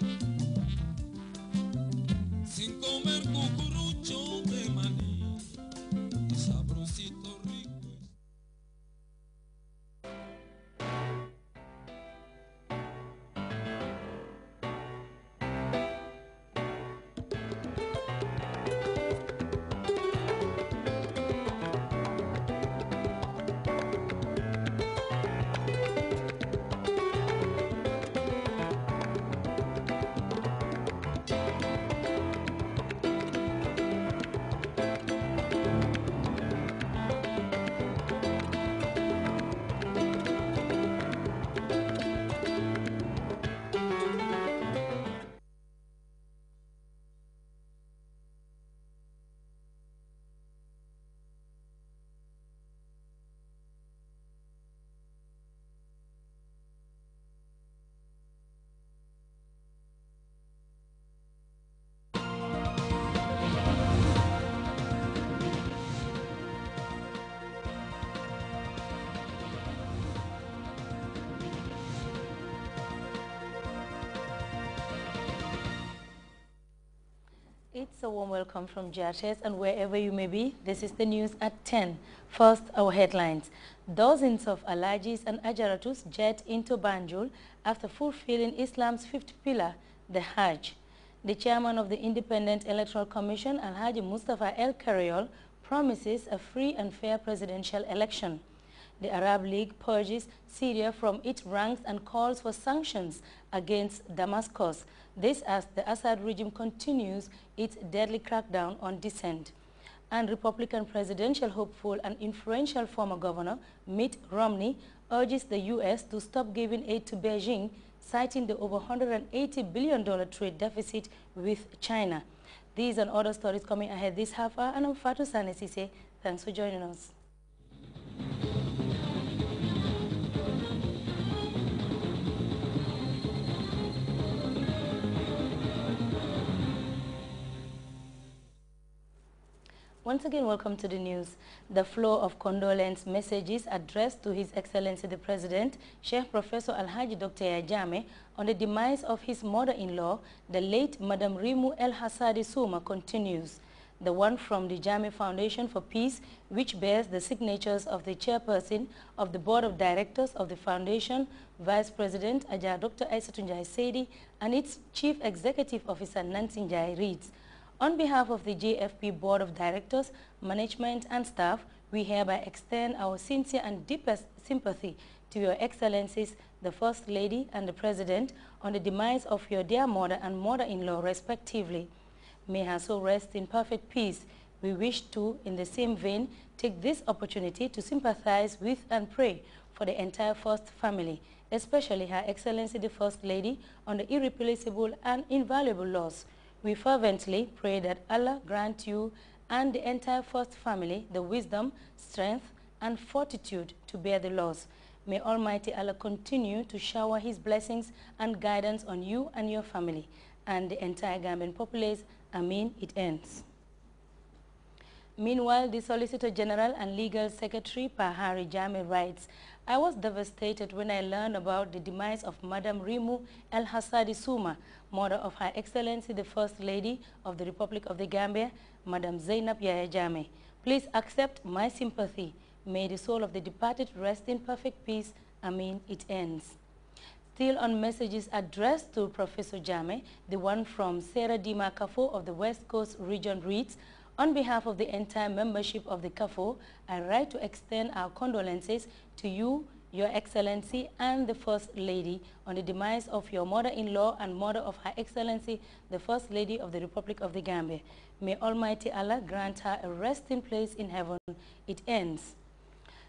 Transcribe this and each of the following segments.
sin comer cucurucho de maní, sabrosito rico. It's a warm welcome from Grts, and wherever you may be, this is the news at 10. First, our headlines. Dozens of Alhajis and Ajaratus jet into Banjul after fulfilling Islam's fifth pillar, the Hajj. The chairman of the Independent Electoral Commission, Alhaji Mustafa El Kariol, promises a free and fair presidential election. The Arab League purges Syria from its ranks and calls for sanctions against Damascus. This as the Assad regime continues its deadly crackdown on dissent. And Republican presidential hopeful and influential former governor Mitt Romney urges the U.S. to stop giving aid to Beijing, citing the over $180 billion trade deficit with China. These and other stories coming ahead this half hour, and I'm Fatou Sane Sise. Thanks for joining us. Once again, welcome to the news. The flow of condolence messages addressed to His Excellency the President, Sheikh Professor Alhaji Dr. Yajame, on the demise of his mother-in-law, the late Madam Rimu El Hassadi Suma, continues. The one from the Jame Foundation for Peace, which bears the signatures of the chairperson of the Board of Directors of the Foundation, Vice President Ajah Dr. Aisatunjai Sedi, and its Chief Executive Officer Nancy Njai reads, on behalf of the JFP Board of Directors, Management and Staff, we hereby extend our sincere and deepest sympathy to Your Excellencies, the First Lady and the President, on the demise of your dear mother and mother-in-law respectively. May her soul rest in perfect peace. We wish to, in the same vein, take this opportunity to sympathize with and pray for the entire First family, especially Her Excellency the First Lady, on the irreplaceable and invaluable loss. We fervently pray that Allah grant you and the entire First family the wisdom, strength, and fortitude to bear the loss. May Almighty Allah continue to shower His blessings and guidance on you and your family and the entire Gambian populace. Amin. It ends. Meanwhile, the Solicitor General and Legal Secretary Pahari Jame writes, I was devastated when I learned about the demise of Madam Rimu El Hassadi Suma, mother of Her Excellency the First Lady of the Republic of the Gambia, Madam Zainab Yaya Jame. Please accept my sympathy. May the soul of the departed rest in perfect peace. Amin. It ends. Still on messages addressed to Professor Jame, the one from Sarah Dima Kafo of the West Coast region reads, on behalf of the entire membership of the CAFO, I write to extend our condolences to you, Your Excellency, and the First Lady on the demise of your mother-in-law and mother of Her Excellency, the First Lady of the Republic of the Gambia. May Almighty Allah grant her a resting place in heaven. It ends.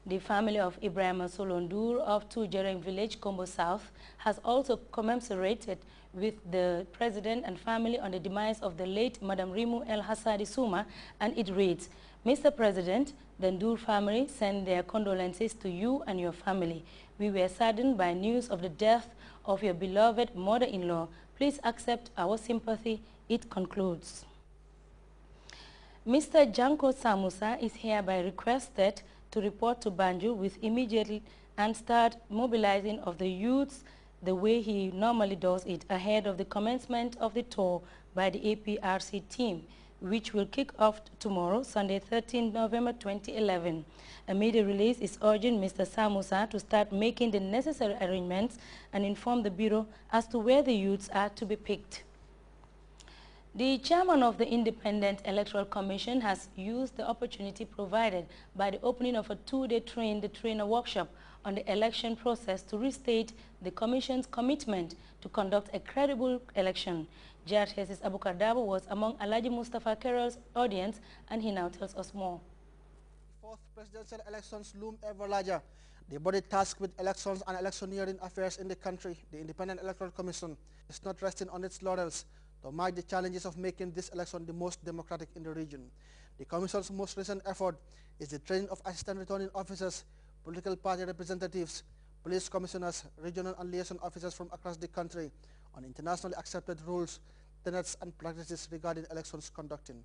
The family of Ibrahim Solondur of Tujereng Village, Combo South, has also commiserated with the President and family on the demise of the late Madam Rimu El Hassadi Suma, and it reads, Mr. President, the Ndur family send their condolences to you and your family. We were saddened by news of the death of your beloved mother-in-law. Please accept our sympathy. It concludes. Mr. Janko Samusa is hereby requested to report to Banjul with immediately and start mobilizing of the youths the way he normally does it ahead of the commencement of the tour by the APRC team, which will kick off tomorrow, Sunday 13 November 2011. A media release is urging Mr. Samusa to start making the necessary arrangements and inform the Bureau as to where the youths are to be picked. The chairman of the Independent Electoral Commission has used the opportunity provided by the opening of a two-day train-the-trainer workshop on the election process to restate the Commission's commitment to conduct a credible election. Grts' Abukar Dabo was among Alhaji Mustafa Keral's audience, and he now tells us more. Fourth presidential elections loom ever larger. The body tasked with elections and electioneering affairs in the country, the Independent Electoral Commission, is not resting on its laurels to mark the challenges of making this election the most democratic in the region. The Commission's most recent effort is the training of assistant returning officers, political party representatives, police commissioners, regional and liaison officers from across the country on internationally accepted rules, tenets and practices regarding elections conducting.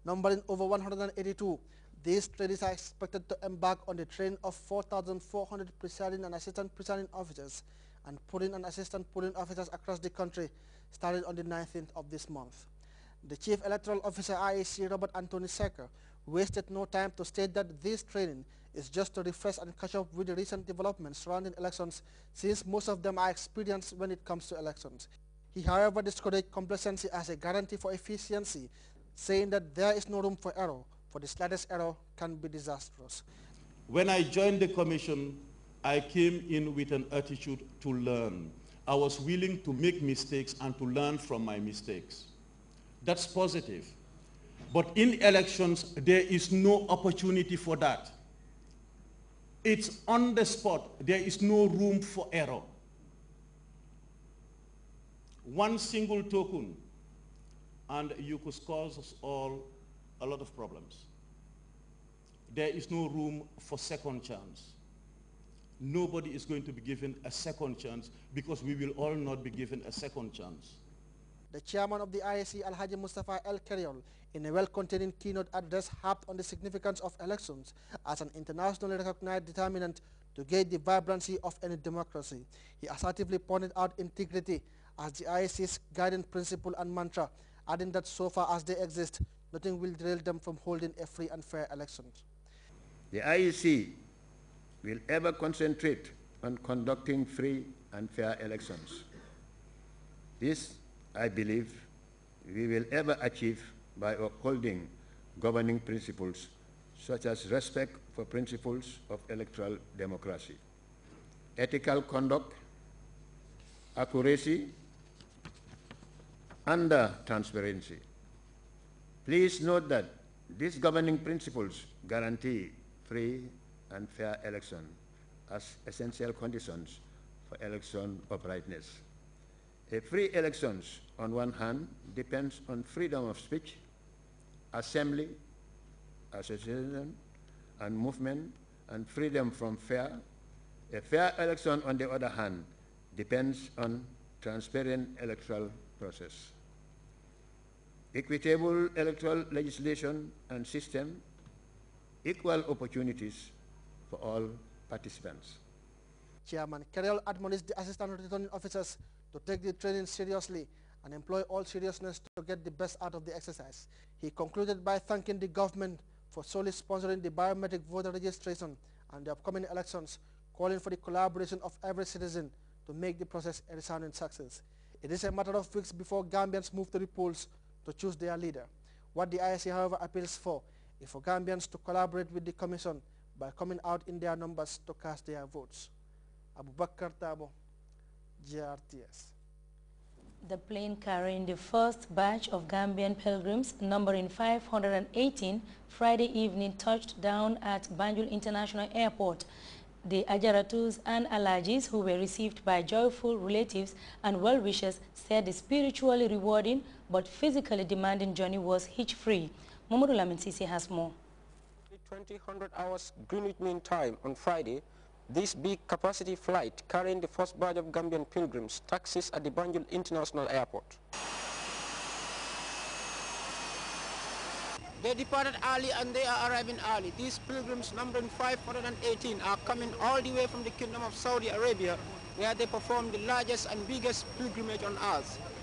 Numbering over 182, these trainees are expected to embark on the training of 4,400 presiding and assistant presiding officers and polling and assistant polling officers across the country, starting on the 19th of this month. The Chief Electoral Officer IEC, Robert Anthony Secker, wasted no time to state that this training is just to refresh and catch up with the recent developments surrounding elections, since most of them are experienced when it comes to elections. He, however, discouraged complacency as a guarantee for efficiency, saying that there is no room for error, for the slightest error can be disastrous. When I joined the Commission, I came in with an attitude to learn. I was willing to make mistakes and to learn from my mistakes. That's positive. But in elections, there is no opportunity for that. It's on the spot. There is no room for error. One single token, and you could cause us all a lot of problems. There is no room for second chance. Nobody is going to be given a second chance because we will all not be given a second chance. The chairman of the IAC, Alhaji Mustafa El Keriol, in a well-contained keynote address, harped on the significance of elections as an internationally recognized determinant to gauge the vibrancy of any democracy. He assertively pointed out integrity as the IAC's guiding principle and mantra, adding that so far as they exist, nothing will derail them from holding a free and fair election. The IEC will ever concentrate on conducting free and fair elections. This, I believe, we will ever achieve by upholding governing principles such as respect for principles of electoral democracy, ethical conduct, accuracy, and transparency. Please note that these governing principles guarantee free and fair election as essential conditions for election uprightness. A free elections, on one hand, depends on freedom of speech, assembly, association, and movement, and freedom from fear. A fair election, on the other hand, depends on transparent electoral process, equitable electoral legislation and system, equal opportunities for all participants. Chairman Kerel admonished the assistant returning officers to take the training seriously and employ all seriousness to get the best out of the exercise. He concluded by thanking the government for solely sponsoring the biometric voter registration and the upcoming elections, calling for the collaboration of every citizen to make the process a resounding success. It is a matter of weeks before Gambians move to the polls to choose their leader. What the ISC, however, appeals for is for Gambians to collaborate with the Commission by coming out in their numbers to cast their votes. Abubakar Tabo, GRTS. The plane carrying the first batch of Gambian pilgrims, numbering 518, Friday evening touched down at Banjul International Airport. The Ajaratus and Alajis, who were received by joyful relatives and well-wishers, said the spiritually rewarding but physically demanding journey was hitch-free. Mamadou Lamin Sisi has more. 2000 hours Greenwich Mean Time on Friday, this big capacity flight carrying the first batch of Gambian pilgrims taxis at the Banjul International Airport. They departed early and they are arriving early. These pilgrims, numbering 518, are coming all the way from the Kingdom of Saudi Arabia where they perform the largest and biggest pilgrimage on earth.